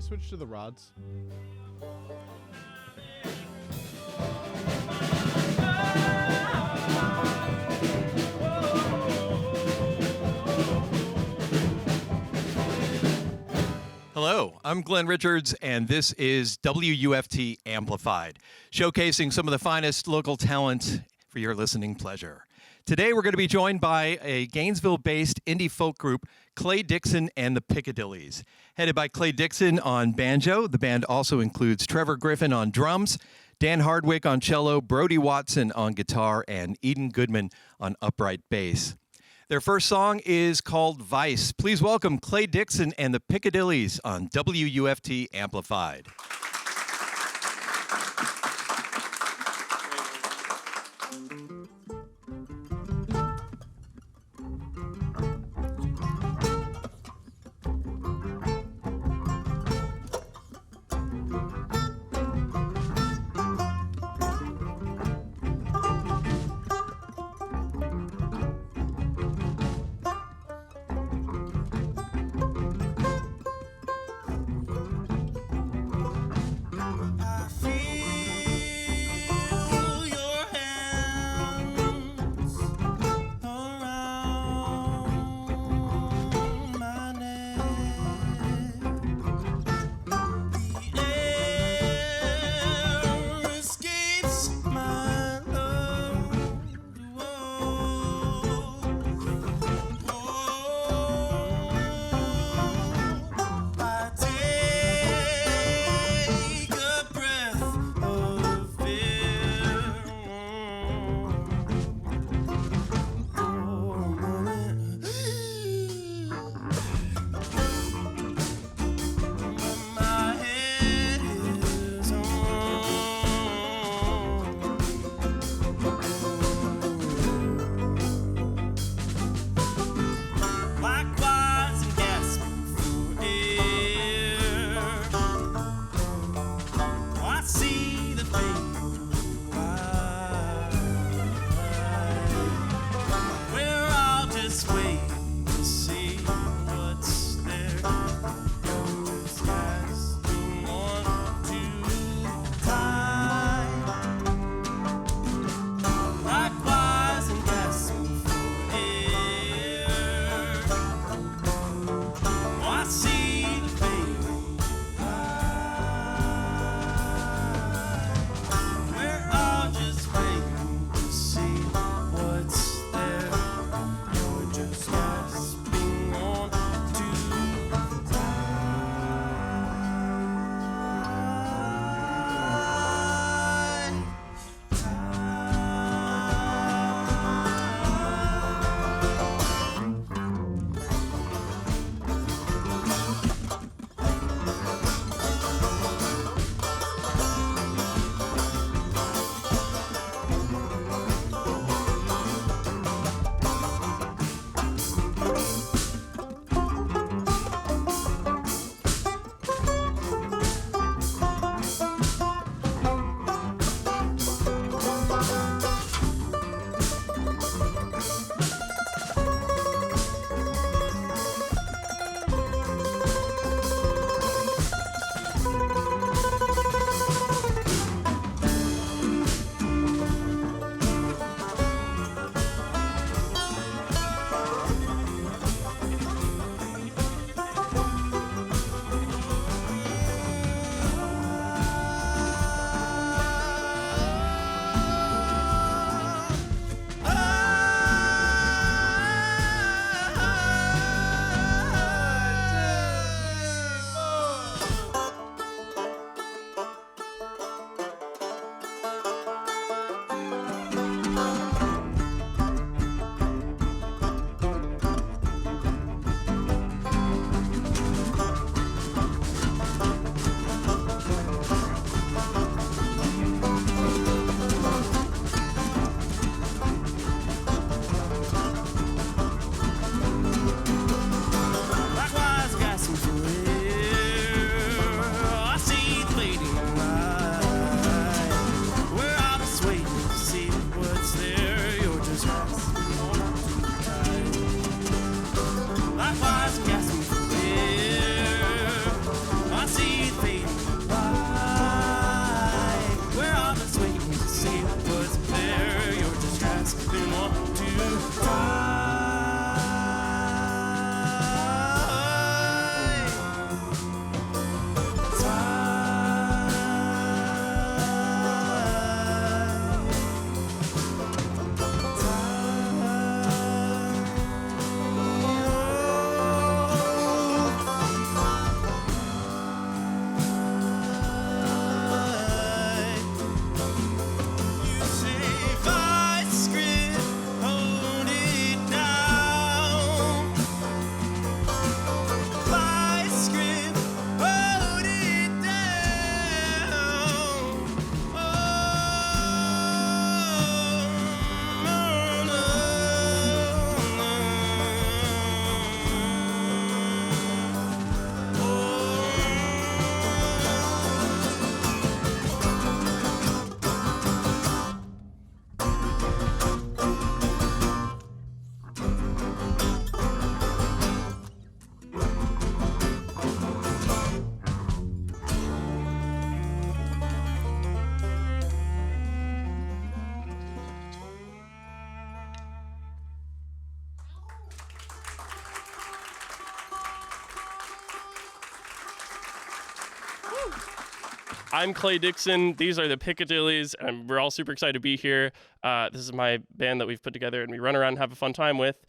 switch to the rods? Hello, I'm Glenn Richards, and this is WUFT Amplified, showcasing some of the finest local talent for your listening pleasure. Today, we're going to be joined by a Gainesville-based indie folk group, Clay Dixon and the Piccadillys. Headed by Clay Dixon on banjo, the band also includes Trevor Griffin on drums, Dan Hardwick on cello, Brody Watson on guitar, and Eden Goodman on upright bass. Their first song is called Vice. Please welcome Clay Dixon and the Piccadillys on WUFT Amplified. I'm Clay Dixon. These are the Piccadillys, and we're all super excited to be here. This is my band that we've put together, and we run around and have a fun time with.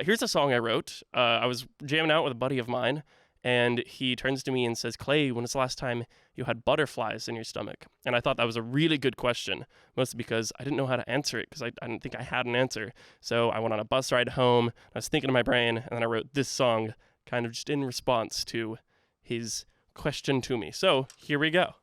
Here's a song I wrote. I was jamming out with a buddy of mine, and he turns to me and says, Clay, when was the last time you had butterflies in your stomach? And I thought that was a really good question, mostly because I didn't know how to answer it, because I didn't think I had an answer. So I went on a bus ride home, I was thinking in my brain, and then I wrote this song kind of just in response to his question to me. So here we go.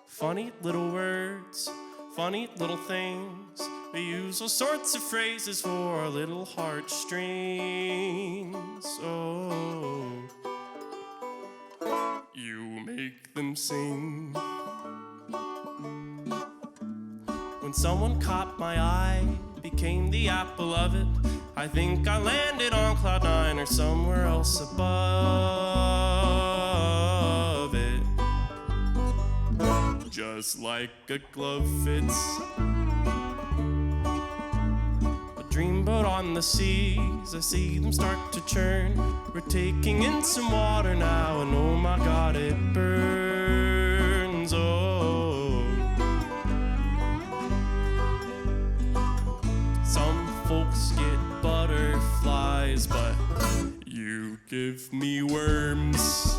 Funny little words, funny little things. We use all sorts of phrases for our little heartstrings. Oh, you make them sing. When someone caught my eye, became the apple of it. I think I landed on cloud 9 or somewhere else above it. Just like a glove fits. A dreamboat on the seas, I see them start to churn. We're taking in some water now, and oh my God, it burns. Oh, some folks get butterflies, but you give me worms.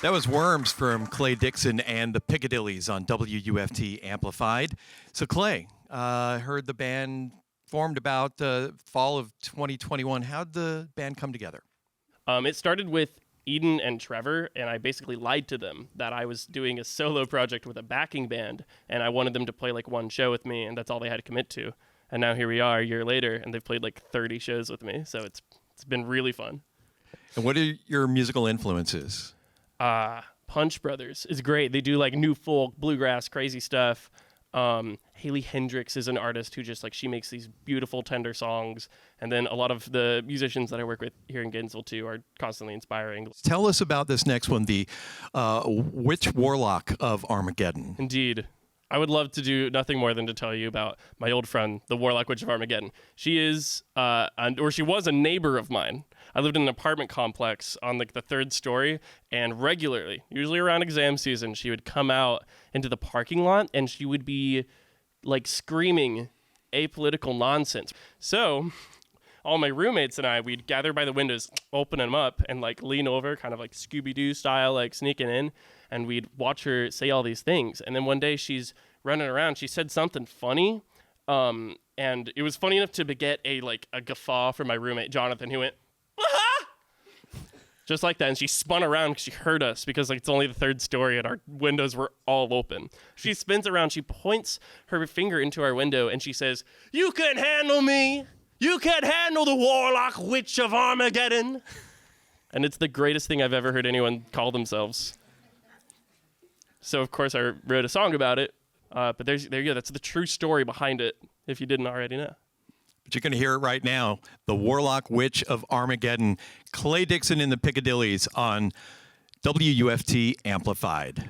That was Worms from Clay Dixon and the Piccadillys on WUFT Amplified. So Clay, I heard the band formed about fall of 2021. How'd the band come together? It started with Eden and Trevor, and I basically lied to them that I was doing a solo project with a backing band, and I wanted them to play like one show with me, and that's all they had to commit to. And now here we are a year later, and they've played like 30 shows with me, so it's been really fun. And what are your musical influences? Punch Brothers is great. They do like new folk, bluegrass, crazy stuff. Haley Hendricks is an artist who just like, she makes these beautiful, tender songs. And then a lot of the musicians that I work with here in Gainesville too are constantly inspiring. Tell us about this next one, the Witch Warlock of Armageddon. Indeed. I would love to do nothing more than to tell you about my old friend, the Warlock Witch of Armageddon. She is, she was a neighbor of mine. I lived in an apartment complex on like the 3rd story, and regularly, usually around exam season, she would come out into the parking lot and she would be like screaming apolitical nonsense. So all my roommates and I, we'd gather by the windows, open them up, and like lean over, kind of like Scooby-Doo style, like sneaking in, and we'd watch her say all these things. And then one day she's running around, she said something funny, and it was funny enough to beget a guffaw from my roommate Jonathan, who went, "Ah!" Just like that. And she spun around because she heard us, because like it's only the 3rd story and our windows were all open. She spins around, she points her finger into our window, and she says, "You can handle me." You can't handle the warlock witch of Armageddon. And it's the greatest thing I've ever heard anyone call themselves. So, of course, I wrote a song about it. But there you go. That's the true story behind it, if you didn't already know. But you're going to hear it right now. The Warlock Witch of Armageddon. Clay Dixon in the Piccadillys on WUFT Amplified.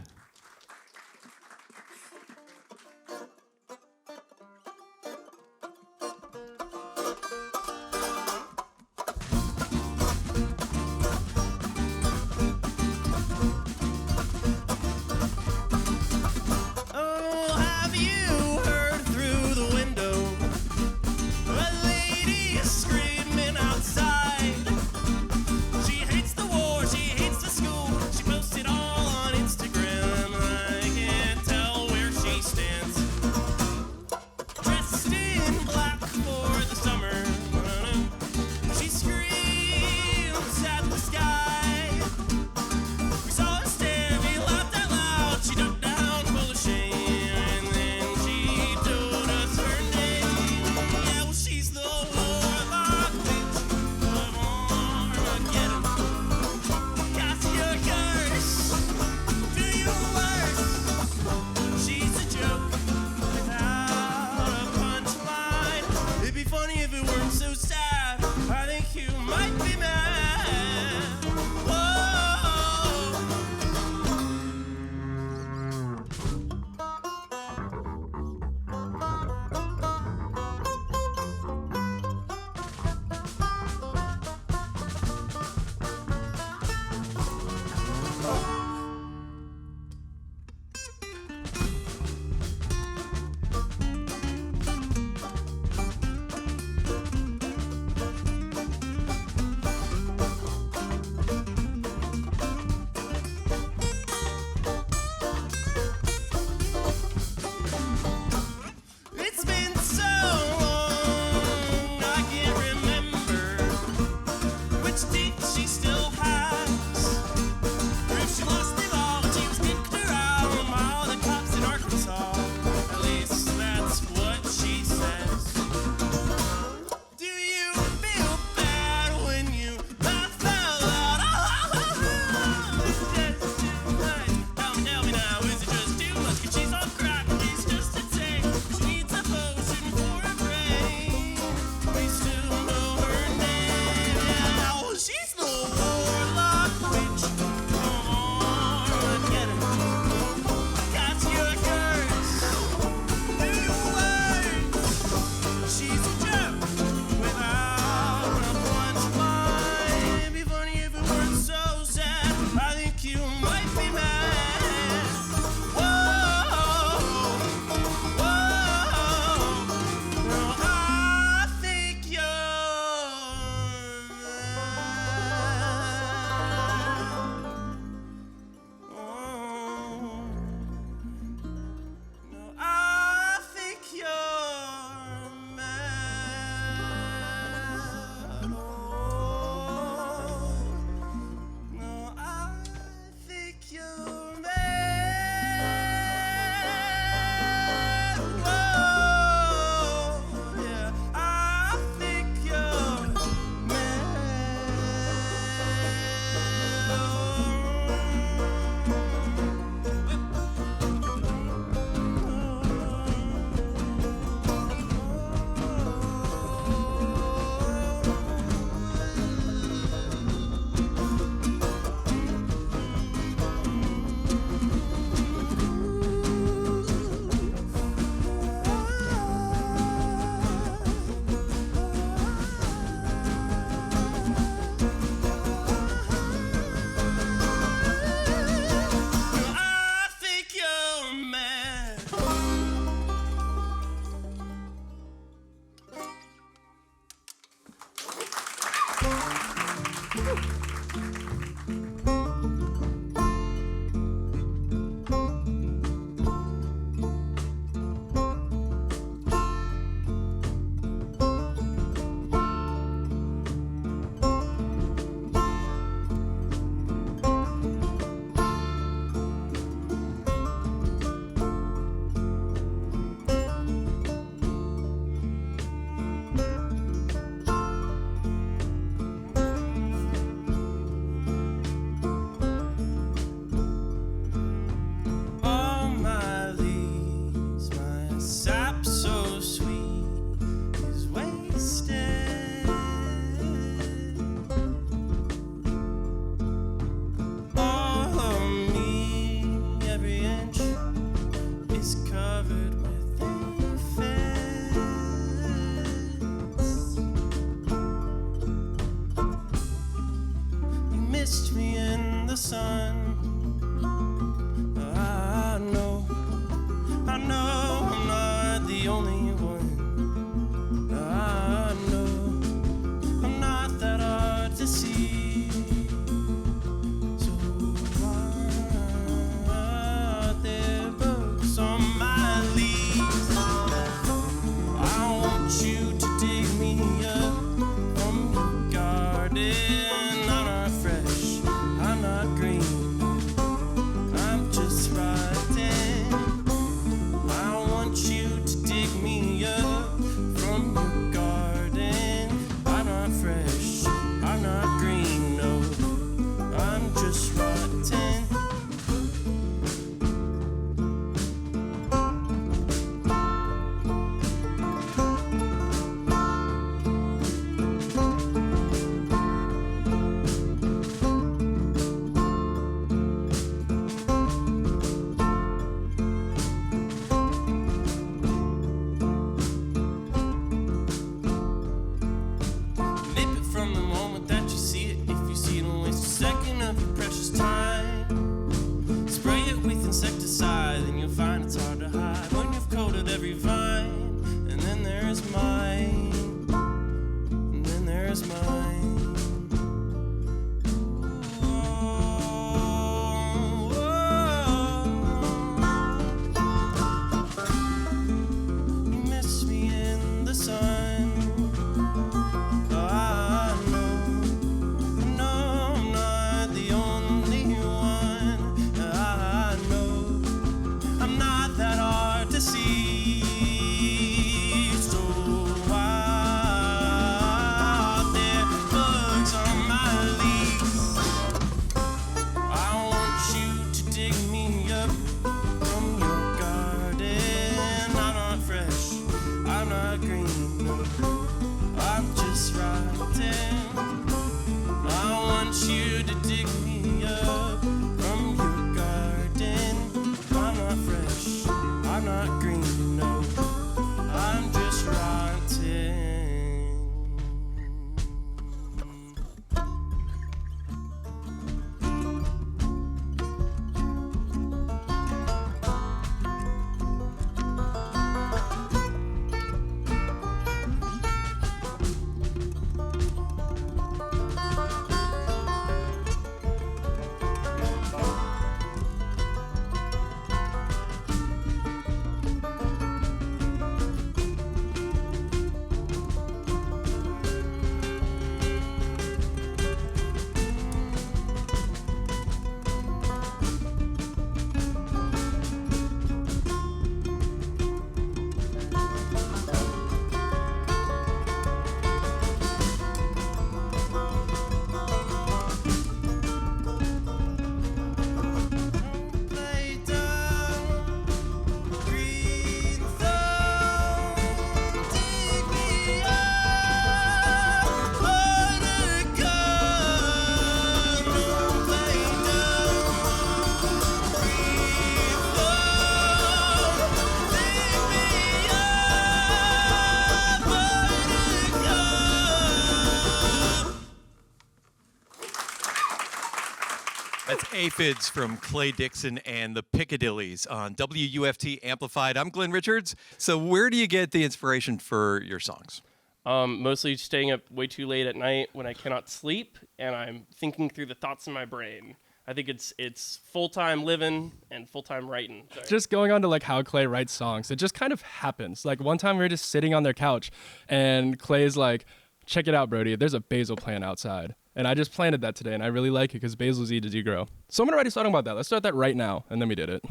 That's Aphids from Clay Dixon and the Piccadillys on WUFT Amplified. I'm Glenn Richards. So where do you get the inspiration for your songs? Mostly staying up way too late at night when I cannot sleep, and I'm thinking through the thoughts in my brain. I think it's full-time living and full-time writing. Sorry. Just going on to like how Clay writes songs, it just kind of happens. Like one time we were just sitting on their couch, and Clay's like, "Check it out, Brody. There's a basil plant outside." And I just planted that today, and I really like it because basils easy to grow. So I'm gonna write a song about that. Let's start that right now, and then we did it.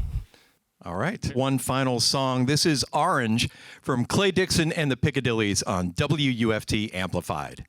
All right. One final song. This is Orange from Clay Dixon and the Piccadillys on WUFT Amplified.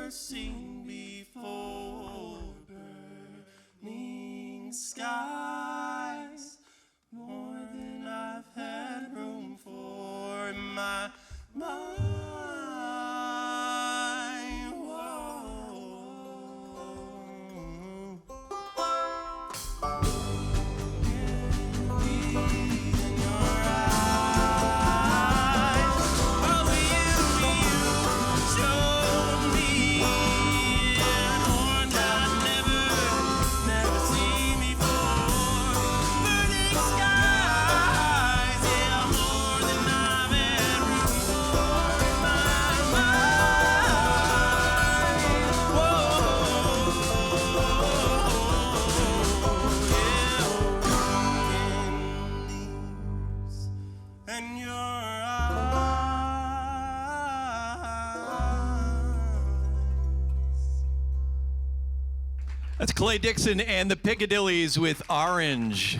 Seen before, burning skies, more than I've had room for in my mind. Showed me an orange That's Clay Dixon and the Piccadillys with Orange.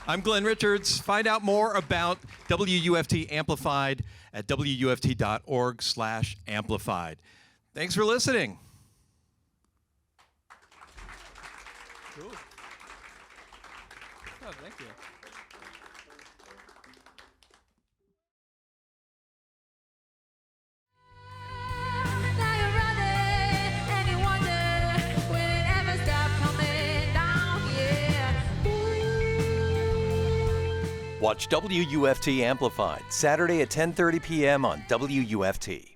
I'm Glenn Richards. Find out more about WUFT Amplified at wuft.org/amplified. Thanks for listening. Cool. Oh, thank you. Now you're running and you wonder, will it ever stop coming down? Yeah. Watch WUFT Amplified Saturday at 10:30 p.m. on WUFT.